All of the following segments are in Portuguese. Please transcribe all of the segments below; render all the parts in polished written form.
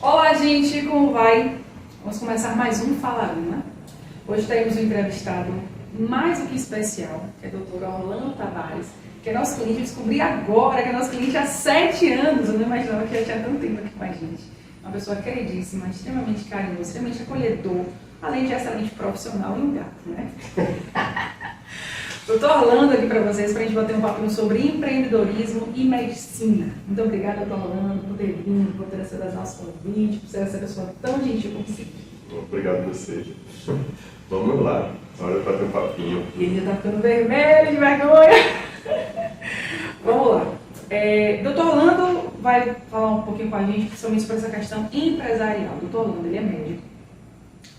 Olá, gente, como vai? Vamos começar mais um Fala Una. Hoje temos um entrevistado mais do que especial, que é o Dr. Orlando Tavares, que é nosso cliente. Eu descobri agora que é nosso cliente há 7 anos. Eu não imaginava que ele tinha tanto tempo aqui com a gente. Uma pessoa queridíssima, extremamente carinhosa, extremamente acolhedor, além de excelente profissional e um gato, né? Doutor Orlando aqui para vocês, para a gente bater um papinho sobre empreendedorismo e medicina. Muito obrigada, doutor Orlando, por ter vindo, por ter aceitado nosso convite, por ser essa pessoa tão gentil como você. Obrigado a você. Vamos lá, hora para ter um papinho. E ele já está ficando vermelho de vergonha. Vamos lá. Doutor Orlando vai falar um pouquinho com a gente, principalmente sobre essa questão empresarial. Doutor Orlando, ele é médico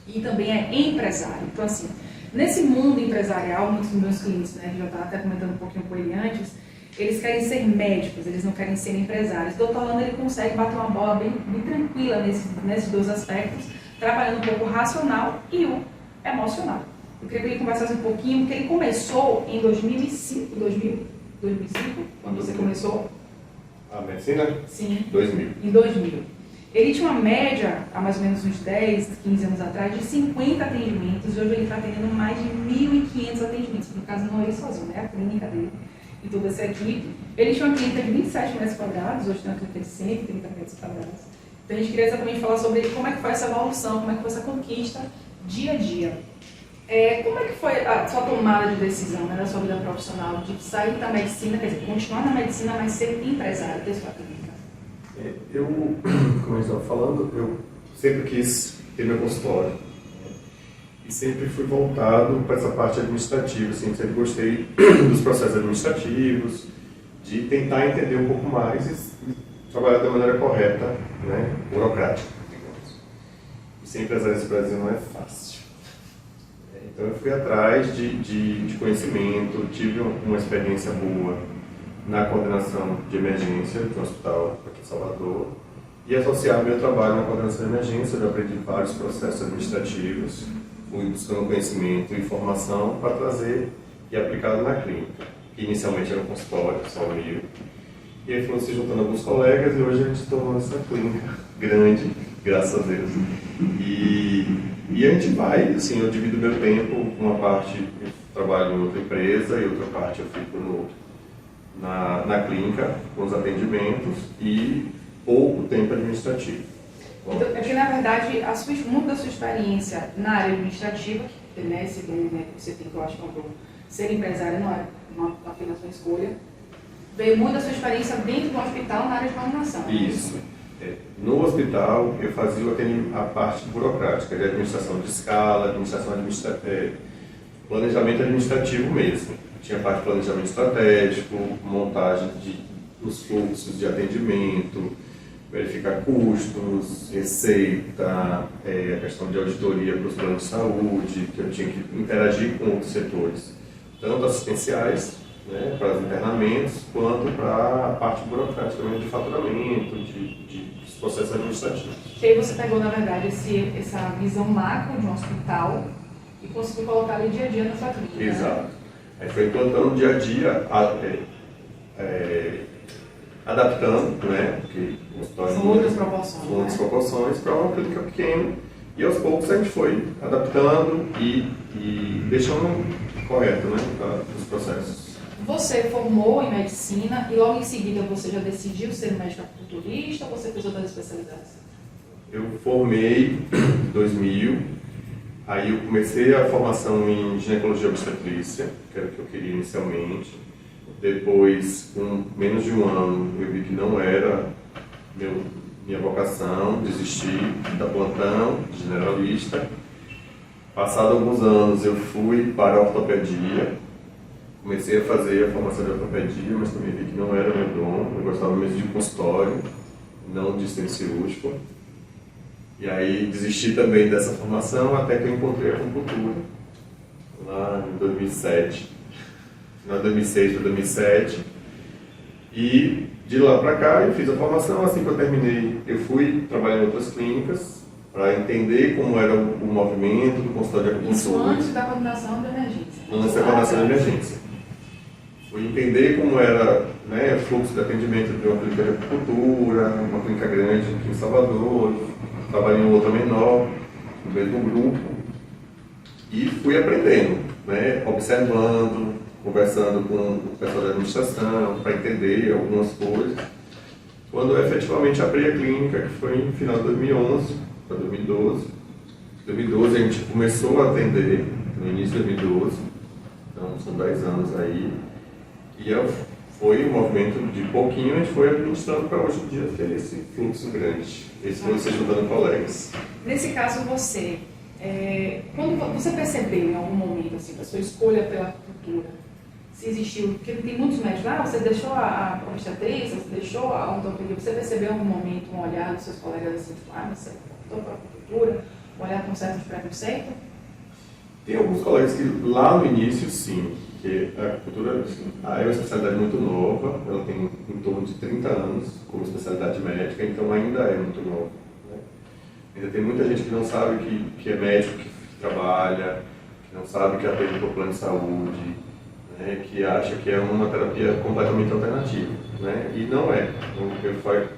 e também é empresário. Então, assim, nesse mundo empresarial, muitos dos meus clientes, né, que já estava até comentando um pouquinho com ele antes, eles querem ser médicos, eles não querem ser empresários. O doutor Orlando, ele consegue bater uma bola bem tranquila nesses dois aspectos, trabalhando um pouco o racional e o emocional. Eu queria que ele conversasse um pouquinho, porque ele começou em 2005, quando você começou? A medicina? Sim. 2000. Em 2000. Ele tinha uma média, há mais ou menos uns 10, 15 anos atrás, de 50 atendimentos, e hoje ele está atendendo mais de 1.500 atendimentos. No caso, não é ele sozinho, né? A clínica dele e toda essa equipe. Ele tinha uma clínica de 27 metros quadrados, hoje tem uma clínica de 130 metros quadrados. Então a gente queria exatamente falar sobre como é que foi essa evolução, como é que foi essa conquista dia a dia. Como é que foi a sua tomada de decisão, né, da sua vida profissional, de sair da medicina, quer dizer, continuar na medicina, mas ser empresário, ter sua clínica? Eu, como eu estava falando, eu sempre quis ter meu consultório, né? E sempre fui voltado para essa parte administrativa, assim, sempre gostei dos processos administrativos, de tentar entender um pouco mais e trabalhar da maneira correta, né, burocrática, digamos. E ser empresário nesse Brasil não é fácil. Então eu fui atrás de conhecimento, tive uma experiência boa na coordenação de emergência de um hospital aqui em Salvador e associar meu trabalho na coordenação de emergência, eu aprendi vários processos administrativos, fui buscando conhecimento e informação para trazer e aplicado na clínica, que inicialmente era um consultório, só o meu, e aí foram se juntando alguns colegas e hoje a gente tornou essa clínica grande, graças a Deus. E a gente vai, assim, eu divido meu tempo, uma parte eu trabalho em outra empresa e outra parte eu fico na clínica, com os atendimentos e pouco tempo administrativo. Então, é que, na verdade, muito da sua experiência na área administrativa, né, esse dom, né, que você tem, que eu acho que ser empresário não é apenas uma escolha, veio muito da sua experiência dentro do hospital na área de coordenação. Isso. No hospital, eu fazia a parte burocrática, de administração de escala, planejamento administrativo mesmo. Tinha parte de planejamento estratégico, montagem dos fluxos de atendimento, verificar custos, receita, a questão de auditoria para os planos de saúde, que eu tinha que interagir com outros setores, tanto assistenciais, né, para os internamentos, quanto para a parte burocrática também de faturamento, dos processos administrativos. E aí você pegou, na verdade, essa visão macro de um hospital e conseguiu colocar ali dia a dia na sua clínica. Exato. Né? Aí foi implantando dia a dia, adaptando, né, porque são outras proporções, são outras proporções para uma clínica pequena, e aos poucos a gente foi adaptando e deixando correto, né, os processos. Você formou em medicina e logo em seguida você já decidiu ser médico acupunturista ou você fez outras especialidades? Eu formei em 2000, aí eu comecei a formação em ginecologia e obstetrícia, que era o que eu queria inicialmente. Depois, com menos de um ano, eu vi que não era minha vocação, desisti da plantão, de generalista. Passado alguns anos, eu fui para a ortopedia. Comecei a fazer a formação de ortopedia, mas também vi que não era meu dom. Eu gostava mesmo de consultório, não de assistente cirúrgico. E aí desisti também dessa formação até que eu encontrei a acupuntura, lá em 2007, final de 2006 para 2007. E de lá para cá eu fiz a formação, assim que eu terminei, eu fui trabalhar em outras clínicas para entender como era o movimento do consultório de acupuntura. Isso antes da coordenação de emergência? Antes da coordenação de emergência. Fui entender como era, né, o fluxo de atendimento de uma clínica de acupuntura, uma clínica grande aqui em Salvador, trabalhei em outra menor, no mesmo grupo, e fui aprendendo, né, observando, conversando com o pessoal da administração para entender algumas coisas. Quando eu efetivamente abri a clínica, que foi no final de 2011 para 2012. Em 2012 a gente começou a atender, no início de 2012, então são 10 anos aí. E foi um movimento de pouquinho, a gente foi administrando para hoje em dia ter esse fluxo grande, esse você juntando colegas. Nesse caso, você, quando você percebeu em algum momento assim, da sua escolha pela acupuntura, se existiu, porque tem muitos médicos, você deixou a obstetrícia, você deixou a ortopedia, você percebeu em algum momento um olhar dos seus colegas assim, você optou pela acupuntura, um olhar com certo preconceito? Tem alguns colegas que lá no início, sim, porque a acupuntura é uma especialidade muito nova, ela tem em torno de 30 anos como especialidade médica, então ainda é muito nova. Né? Ainda tem muita gente que não sabe que é médico que trabalha, que não sabe que atende por plano de saúde, né? Que acha que é uma terapia completamente alternativa. Né? E não é.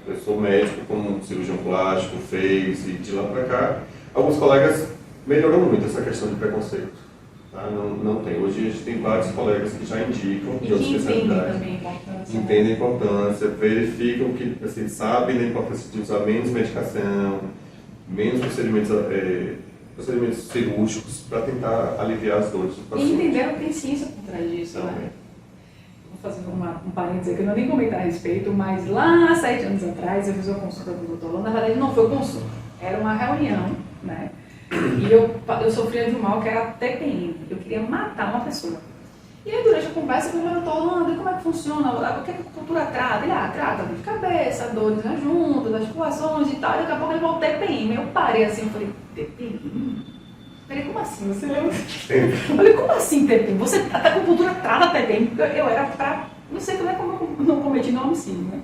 Eu sou médico como cirurgião plástico, fez, e de lá para cá, alguns colegas melhorou muito essa questão de preconceito. Tá? Não tem. Hoje a gente tem vários colegas que já indicam de outras especialidades. Entendem a importância, verificam que assim, sabem da importância de usar menos medicação, menos procedimentos cirúrgicos para tentar aliviar as dores do paciente. E entenderam que tem ciência por trás disso, né? Vou fazer um parênteses aqui, eu não nem comentar a respeito, mas lá 7 anos atrás eu fiz uma consulta com o doutor Lô. Na verdade não foi consulta, era uma reunião, né? E eu sofria de um mal que era TPM, eu queria matar uma pessoa. E aí durante a conversa eu falei, doutor Lô, como é que funciona? O que a acupuntura trata? Ele, trata dor de cabeça, dores nas juntas, articulações e tal. E daqui a pouco ele falou TPM. Eu parei assim, eu falei, TPM? Falei, como assim? Você lembra? Eu falei, como assim TPM? A acupuntura trata TPM? Eu era pra... Não sei como é que eu não cometi no homicídio, né?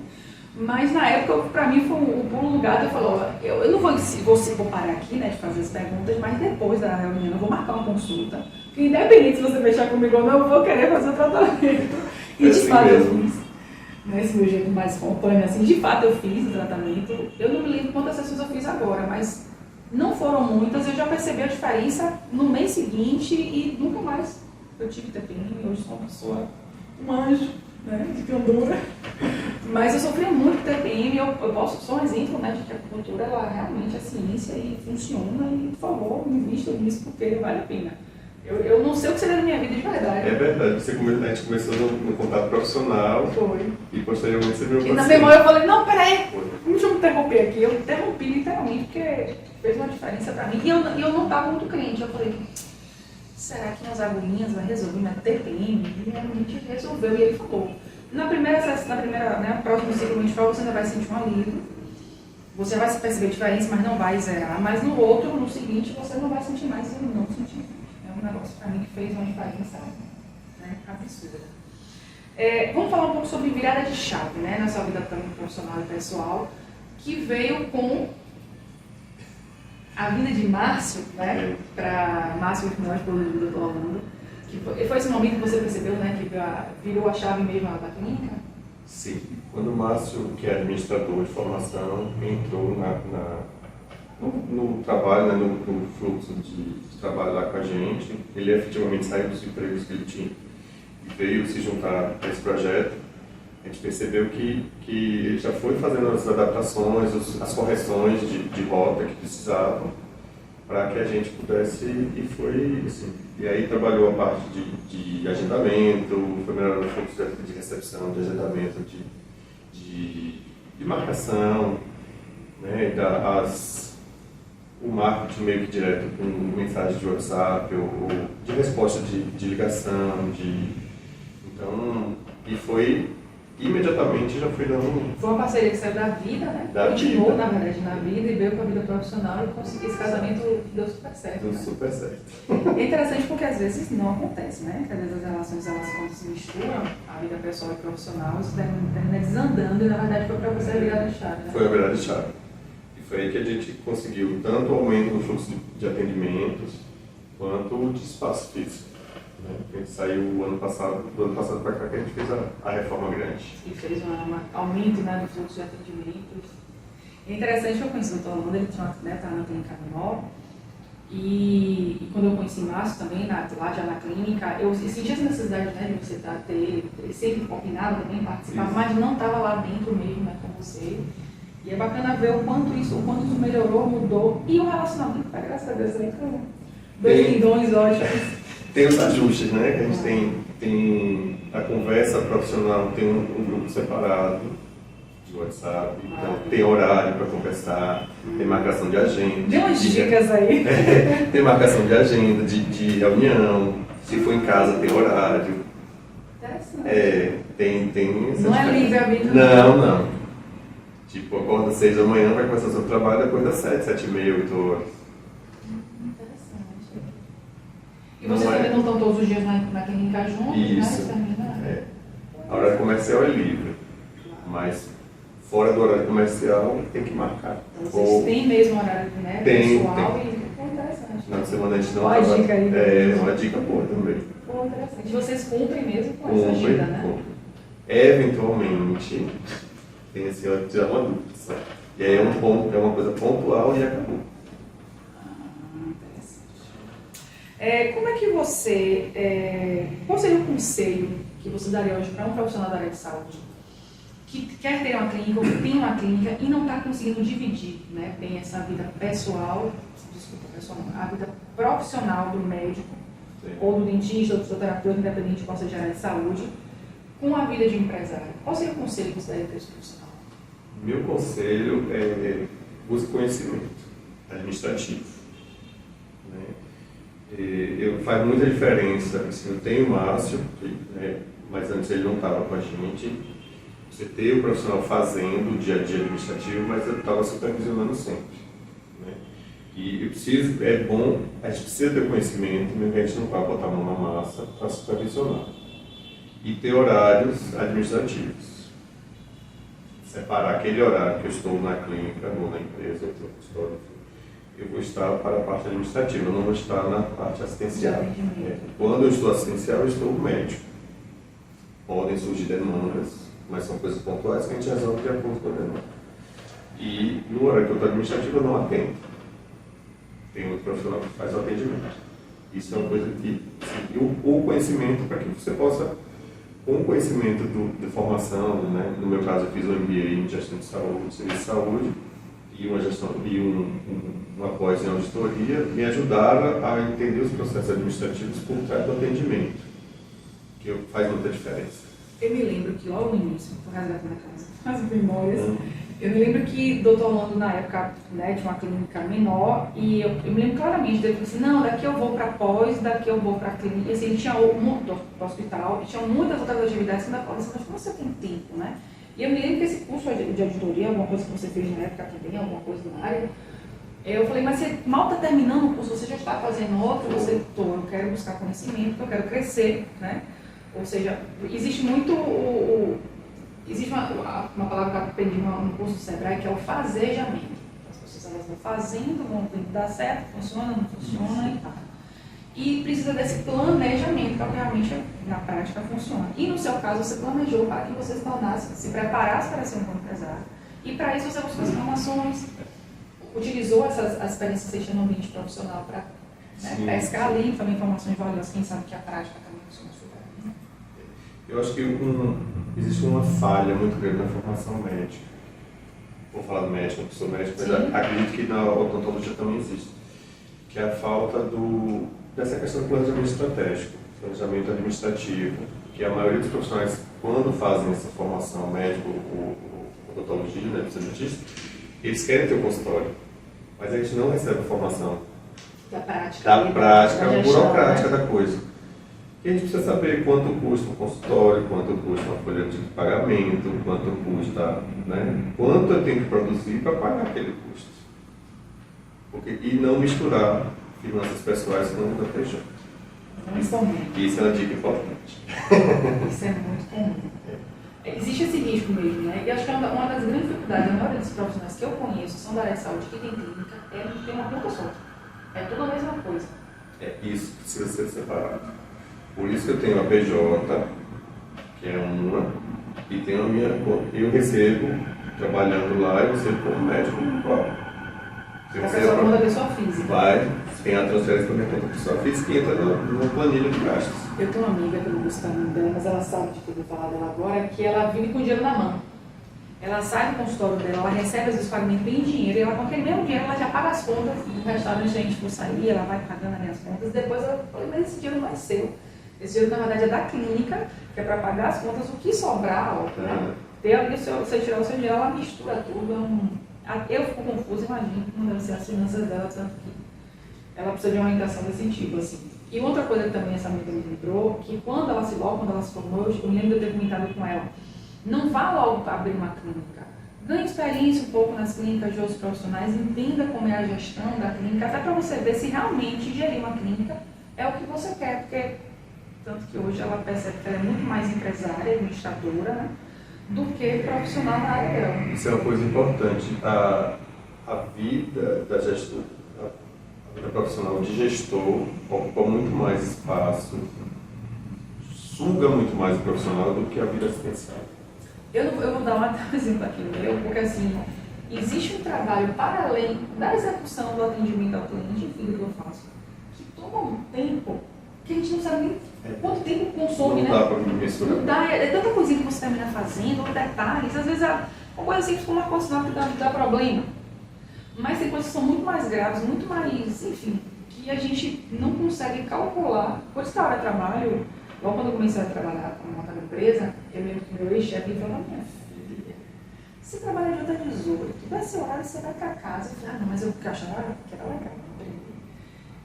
Mas na época, pra mim, foi um pulo no gato. Eu falei, eu não vou parar aqui, né, de fazer as perguntas, mas depois da reunião eu vou marcar uma consulta. Porque independente se você fechar comigo ou não, eu vou querer fazer o tratamento. E de fato eu fiz. Nesse meu jeito mais espontâneo, assim, de fato eu fiz o tratamento. Eu não me lembro quantas sessões eu fiz agora, mas não foram muitas. Eu já percebi a diferença no mês seguinte e nunca mais eu tive TPM. Hoje sou uma pessoa, um anjo, né, de candura. Mas eu sofri muito TPM. Sou um exemplo, né, de que a acupuntura ela realmente é ciência e funciona. E, por favor, invista nisso porque vale a pena. Eu não sei o que seria da minha vida de verdade. É verdade. A gente começou no contato profissional. Foi. E posteriormente você viu o paciente. Na memória eu falei, não, peraí, deixa eu me interromper aqui. Eu interrompi literalmente porque fez uma diferença pra mim. E eu não estava muito crente. Eu falei, será que nas agulhinhas vai resolver minha TPM? E realmente resolveu. E ele falou, na primeira, né, próximo ciclo menstrual você ainda vai sentir um alívio. Você vai perceber a diferença, mas não vai zerar. Mas no outro, no seguinte, você não vai sentir mais e não sentir. É um negócio pra mim que fez uma diferença, né, absurda. Vamos falar um pouco sobre virada de chave, né, na sua vida também profissional e pessoal, que veio com a vinda de Márcio, né, para Márcio Finório, pelo do Dr. Orlando, que foi esse momento que você percebeu, né, que virou a chave mesmo da clínica? Sim. Quando o Márcio, que é administrador de formação, entrou no trabalho, né, no fluxo de trabalho lá com a gente, ele efetivamente saiu dos empregos que ele tinha e veio se juntar a esse projeto. A gente percebeu que ele já foi fazendo as adaptações, as correções de rota que precisavam para que a gente pudesse, e foi assim. E aí trabalhou a parte de agendamento, foi melhorando o fluxo de recepção, de agendamento, de marcação, né, o marketing meio que direto com mensagem de WhatsApp ou de resposta de ligação, então, e foi imediatamente já foi dando Foi uma parceria que saiu da vida, né? Continuou, na verdade, na vida e veio para a vida profissional e conseguiu esse casamento, deu super certo. Deu né? super certo. É interessante porque às vezes não acontece, né? Às vezes as relações, elas quando se misturam, a vida pessoal e profissional, isso termina desandando e na verdade foi para você a virada de chave, né? Foi a virada de chave. E foi aí que a gente conseguiu tanto o aumento no fluxo de atendimentos, quanto de espaço físico. Né? A gente saiu do ano passado para cá que a gente fez a reforma grande. E fez um aumento, né, do fluxo de atendimentos. É interessante que eu conheci o Dr. Orlando, ele estava na clínica menor, e quando eu conheci Márcio também, lá já na clínica, eu senti essa necessidade, né, de você ter sempre opinado também, participar, mas não estava lá dentro mesmo, né, com você. E é bacana ver o quanto isso melhorou, mudou, e o relacionamento, graças a Deus, aí com dois lindões ótimos. Tem os ajustes, né, que a gente tem a conversa profissional, tem um grupo separado de WhatsApp, então tem horário para conversar, tem marcação de agenda. Dê umas dicas aí. Tem marcação de agenda, de reunião, se for em casa tem horário. Interessante. Tem essa não é livre-arbítrio? Não. Tipo, acorda às 6 da manhã, vai começar o seu trabalho depois das 7, 7h30, 8 horas. Interessante. E vocês também não estão todos os dias na clínica juntos, isso, né? A hora comercial é livre, mas fora do horário comercial tem que marcar. Então vocês têm mesmo horário, né, pessoal e interessante. Na semana a gente não Olha a dica aí. É uma dica boa também. Interessante. E vocês cumprem mesmo com essa agenda, né? Cumprem. Eventualmente, tem assim, tirar uma dúvida, sabe? E aí é uma coisa pontual e acabou. Interessante. Como é que você, qual seria o conselho que você daria hoje para um profissional da área de saúde que quer ter uma clínica ou que tem uma clínica e não está conseguindo dividir, né, bem essa vida pessoal, a vida profissional do médico, sim, ou do dentista, ou do fisioterapeuta, independente de qual seja a área de saúde, com a vida de empresário? Qual seria o conselho que você daria para esse profissional? Meu conselho é use conhecimento administrativo. Né? Faz muita diferença, assim, eu tenho o Márcio, né, mas antes ele não estava com a gente. Você ter o profissional fazendo o dia a dia administrativo, mas eu estava supervisionando sempre. Né? E é bom, a gente precisa ter conhecimento, mas a gente não vai botar a mão na massa para supervisionar. E ter horários administrativos. Separar aquele horário que eu estou na clínica ou na empresa, eu vou estar para a parte administrativa, eu não vou estar na parte assistencial. Quando eu estou assistencial, eu estou médico. Podem surgir demandas, mas são coisas pontuais que a gente resolve de acordo com a demanda. E no horário que eu estou administrativo, eu não atendo. Tem outro profissional que faz o atendimento. Isso é uma coisa que, assim, o conhecimento para que você possa, com o conhecimento de formação, né? No meu caso eu fiz um MBA em gestão de saúde, serviço de saúde, e uma gestão e uma pós em auditoria, me ajudaram a entender os processos administrativos por trás do atendimento, que faz muita diferença. Eu me lembro que logo no início, estou resgatando as memórias, eu me lembro que o Dr. Orlando, na época, né, tinha uma clínica menor, e eu me lembro claramente dele, assim, não, daqui eu vou para pós, daqui eu vou para clínica, e assim, ele tinha do hospital, e tinha muitas outras atividades, que ainda falava assim, mas como você tem tempo, né? E eu me lembro que esse curso de auditoria, alguma coisa que você fez na época também, alguma coisa na área, eu falei, mas você mal está terminando o curso, você já está fazendo outro, eu quero buscar conhecimento, eu quero crescer, né? Ou seja, existe muito existe uma palavra que eu aprendi no curso do Sebrae, que é o fazejamento. As pessoas elas vão fazendo, vão tendo que dar certo, funciona, não funciona e tal. E precisa desse planejamento, para que realmente na prática funcione. E no seu caso, você planejou para que você se preparasse para ser um bom empresário. E para isso você buscou as informações, utilizou as experiências que você tinha no ambiente profissional para pescar ali também informações valiosas, quem sabe que a prática também funciona super bem. Eu acho que existe uma falha muito grande na formação médica. Vou falar do médico, eu sou médico, mas acredito que na odontologia também existe. Que é a falta dessa questão do planejamento estratégico, planejamento administrativo, que a maioria dos profissionais, quando fazem essa formação médico ou odontologia, né, dentista, eles querem ter o consultório, mas a gente não recebe a formação da prática burocrática da coisa. E a gente precisa saber quanto custa um consultório, quanto custa uma folha de pagamento, quanto custa, né, quanto eu tenho que produzir para pagar aquele custo. E não misturar finanças pessoais com o da PJ. Isso é uma dica importante. Isso é muito comum. Existe esse risco mesmo, né? E acho que uma das grandes dificuldades, a maioria dos profissionais que eu conheço, são da área de saúde, que tem clínica, é ter uma conta só. É tudo a mesma coisa. Isso precisa ser separado. Por isso que eu tenho a PJ, que é uma, e tenho a minha, eu recebo, trabalhando lá, eu recebo como médico próprio. Se A você pessoa conta da pessoa física. vai, tem a transferência para minha conta pessoal física e entra na planilha de gastos. Eu tenho uma amiga que eu não vou citar o nome dela, mas ela sabe de que eu vou falar dela agora, que ela vive com dinheiro na mão. Ela sai do consultório dela, ela recebe às vezes pagamento em dinheiro, e ela com aquele mesmo dinheiro ela já paga as contas do restaurante, a gente for sair, ela vai pagando ali as contas, depois ela fala, mas esse dinheiro não é seu. Esse dinheiro na verdade é da clínica, que é para pagar as contas, o que sobrar, ó, né? Ter ali, se você tirar o seu dinheiro, ela mistura tudo, eu fico confusa, imagino como deve ser as finanças dela, tanto que ela precisa de uma orientação desse tipo, assim. E outra coisa que também essa amiga me lembrou, que quando ela se formou, eu me lembro de eu ter comentado com ela, não vá logo abrir uma clínica. Ganhe experiência um pouco nas clínicas de outros profissionais, entenda como é a gestão da clínica, até para você ver se realmente gerir uma clínica é o que você quer, porque tanto que hoje ela percebe que ela é muito mais empresária, administradora, né, do que profissional na área dela. Isso é uma coisa importante. A vida da gestor, a vida profissional de gestor ocupa muito mais espaço, suga muito mais o profissional do que a vida assistencial. Eu vou dar um exemplo aqui meu, porque assim, existe um trabalho para além da execução do atendimento ao cliente, enfim, do que eu faço, que toma um tempo que a gente não sabe nem quanto tempo consome, não né? Dá para mensurar. Não dá, é tanta coisinha que você termina fazendo, detalhes, às vezes uma coisa simples como uma condição que dá problema. Mas tem coisas que são muito mais graves, muito mais, enfim, que a gente não consegue calcular. Por isso que a hora de trabalho, logo quando eu comecei a trabalhar como montar empresa, eu lembro que meu ex-chefe falou, minha filha, você trabalha de 8 a 18, vai ser horário, você vai para casa. Eu falei, não, mas eu achava que era legal.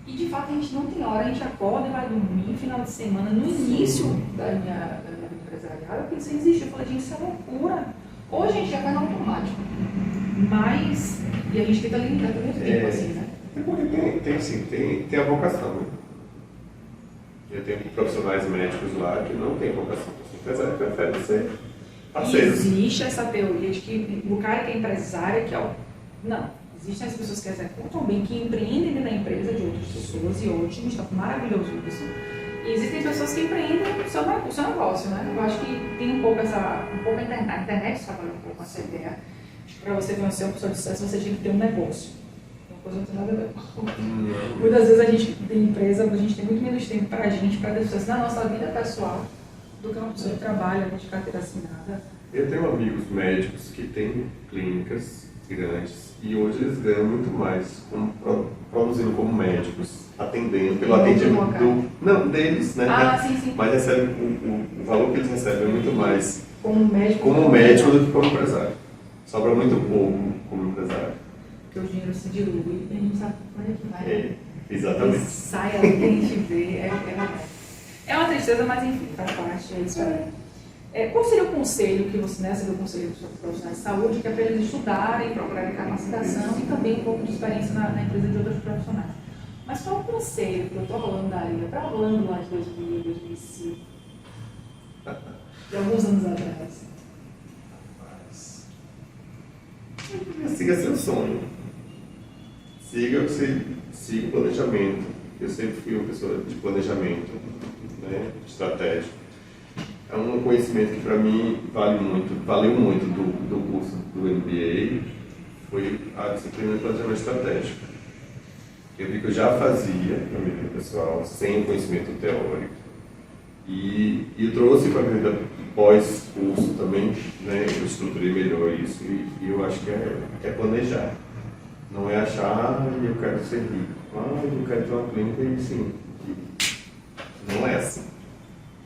E de fato a gente não tem hora, a gente acorda e vai dormir, final de semana, no início da minha vida empresarial, eu pensei em desistir, eu falei, gente, isso é loucura. Hoje a gente já vai no automático, mas, e a gente tenta limitar também o tempo, assim, né? É porque tem a vocação, né? Eu tenho profissionais médicos lá que não têm vocação, o empresário prefere ser parceiro. Existe essa teoria de que o cara que é empresário, que é o... Não. Existem as pessoas que executam bem, que empreendem dentro da empresa de outras pessoas, e ótimo, está maravilhoso isso. E existem pessoas que empreendem o seu negócio, né? Eu acho que tem um pouco a internet trabalha um pouco com essa ideia. Acho que para você vencer uma pessoa de sucesso, você tem que ter um negócio. Uma coisa não tem nada a ver. Muitas vezes a gente tem empresa, a gente tem muito menos tempo para a gente, para ter sucesso na nossa vida pessoal, do que uma pessoa que trabalha de carteira assinada. Eu tenho amigos médicos que têm clínicas grandes e hoje eles ganham muito mais produzindo como médicos, atendendo pelo atendimento deles, né? Sim. Mas recebe o valor que eles recebem é muito mais como médico do que como empresário. Sobra muito pouco como empresário. Porque o dinheiro se dilui e a gente sabe onde é que vai. Exatamente. Ele sai ali que a gente vê, é uma tristeza, mas enfim, faz parte, é isso aí. Qual seria o conselho que você, né, seria o conselho dos profissionais de saúde, que é para eles estudarem, procurarem capacitação e também um pouco de experiência na empresa de outros profissionais? Mas qual o conselho que eu estou rolando da linha, para rolando lá de 2000, 2005, de alguns anos atrás? Siga seu sonho. Siga o planejamento. Eu sempre fui uma pessoa de planejamento, né, estratégico. É um conhecimento que para mim valeu muito do curso do MBA, foi a disciplina de planejamento estratégico. Eu vi que eu já fazia na minha vida pessoal, sem conhecimento teórico. E eu trouxe para a minha vida pós-curso também, né, eu estruturei melhor isso e eu acho que é planejar. Não é achar, eu quero ser rico, eu quero ter uma clínica e sim. Não é assim.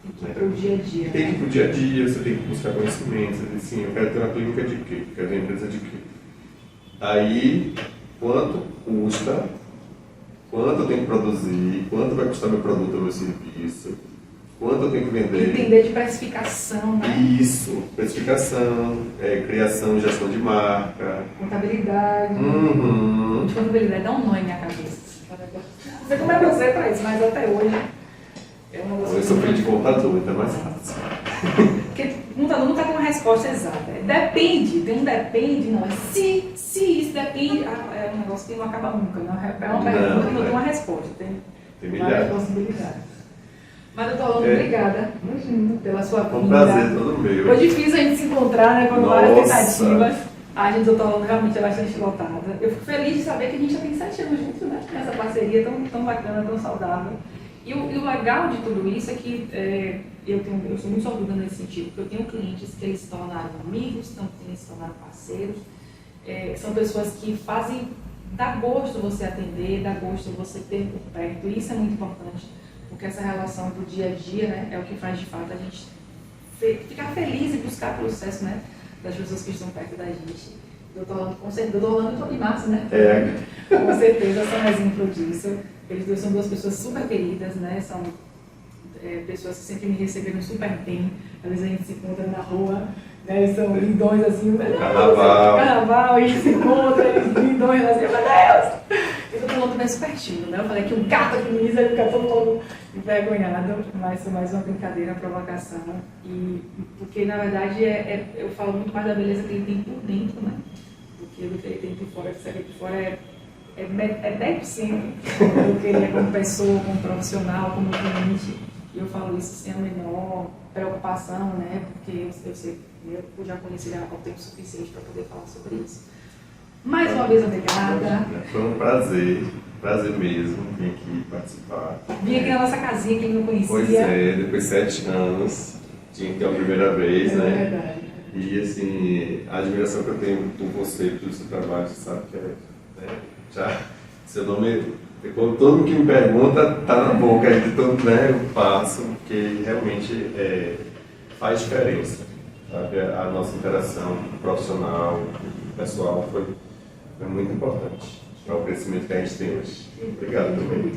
Tem que ir para o dia a dia. Tem que ir para o dia a dia, você tem que buscar conhecimento. Você diz assim, eu quero ter uma clínica de quê? Eu quero ter uma empresa de quê? Aí, quanto custa, quanto eu tenho que produzir, quanto vai custar meu produto ou meu serviço, quanto eu tenho que vender. Entender de precificação, né? Isso, precificação, criação e gestão de marca. Contabilidade. De contabilidade dá um nó em minha cabeça. Não sei como é você para isso, mas até hoje... Eu sou filho de contador, então é mais fácil. Porque o contador nunca tem uma resposta exata. Depende, tem um depende, não. Se isso depende, é um negócio que não acaba nunca. Não, é uma pergunta que não tem uma resposta. Tem milhares. possibilidades. Mas, doutor Orlando, obrigada pela sua vinda. Um prazer todo meu. Foi difícil a gente se encontrar, né? Foram várias tentativas. A gente, doutor Orlando, realmente é bastante lotada. Eu fico feliz de saber que a gente já tem 7 anos juntos, né? Nessa parceria tão bacana, tão saudável. E o legal de tudo isso é que eu sou muito sortuda nesse sentido, porque eu tenho clientes que eles se tornaram amigos, clientes se tornaram parceiros, são pessoas que dá gosto você atender, dá gosto você ter por perto, e isso é muito importante, porque essa relação do dia a dia, né, é o que faz de fato a gente ficar feliz e buscar pelo sucesso, né, das pessoas que estão perto da gente. Doutor Orlando, com certeza, doutor Orlando e Tony Márcio, né? Com certeza são um exemplo disso. Eles dois são 2 pessoas super queridas, né? São pessoas que sempre me receberam super bem. Às vezes a gente se encontra na rua, né? E são lindões assim, carnaval, a gente se encontra, eles lindões assim, meu Deus! E o doutor Orlando é super tímido, né? Eu falei que um gato aqui no início, ele fica todo envergonhado, mas foi mais uma brincadeira, uma provocação. Porque na verdade eu falo muito mais da beleza que ele tem por dentro, né? Do que ele tem por fora, que você vê por fora é 10% do que ele é como pessoa, como profissional, como cliente. E eu falo isso sem a menor preocupação, né? Porque eu já conheci ele há tempo suficiente para poder falar sobre isso. Mais uma vez, obrigada. Foi um prazer mesmo vir aqui participar. Vim aqui na nossa casinha, quem não conhecia. Pois é, depois de 7 anos, tinha que ter a primeira vez, né? É verdade. E assim, a admiração que eu tenho por você, pelo seu trabalho, você sabe que já, seu nome, quando todo mundo que me pergunta, tá na boca aí de todo, né, eu passo, porque realmente faz diferença, sabe? A nossa interação profissional, pessoal, foi muito importante para o crescimento que a gente tem hoje. Obrigado também.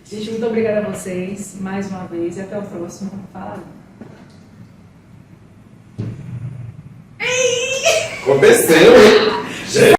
Gente, muito obrigada a vocês, mais uma vez, e até o próximo. Fala. Aconteceu, hein?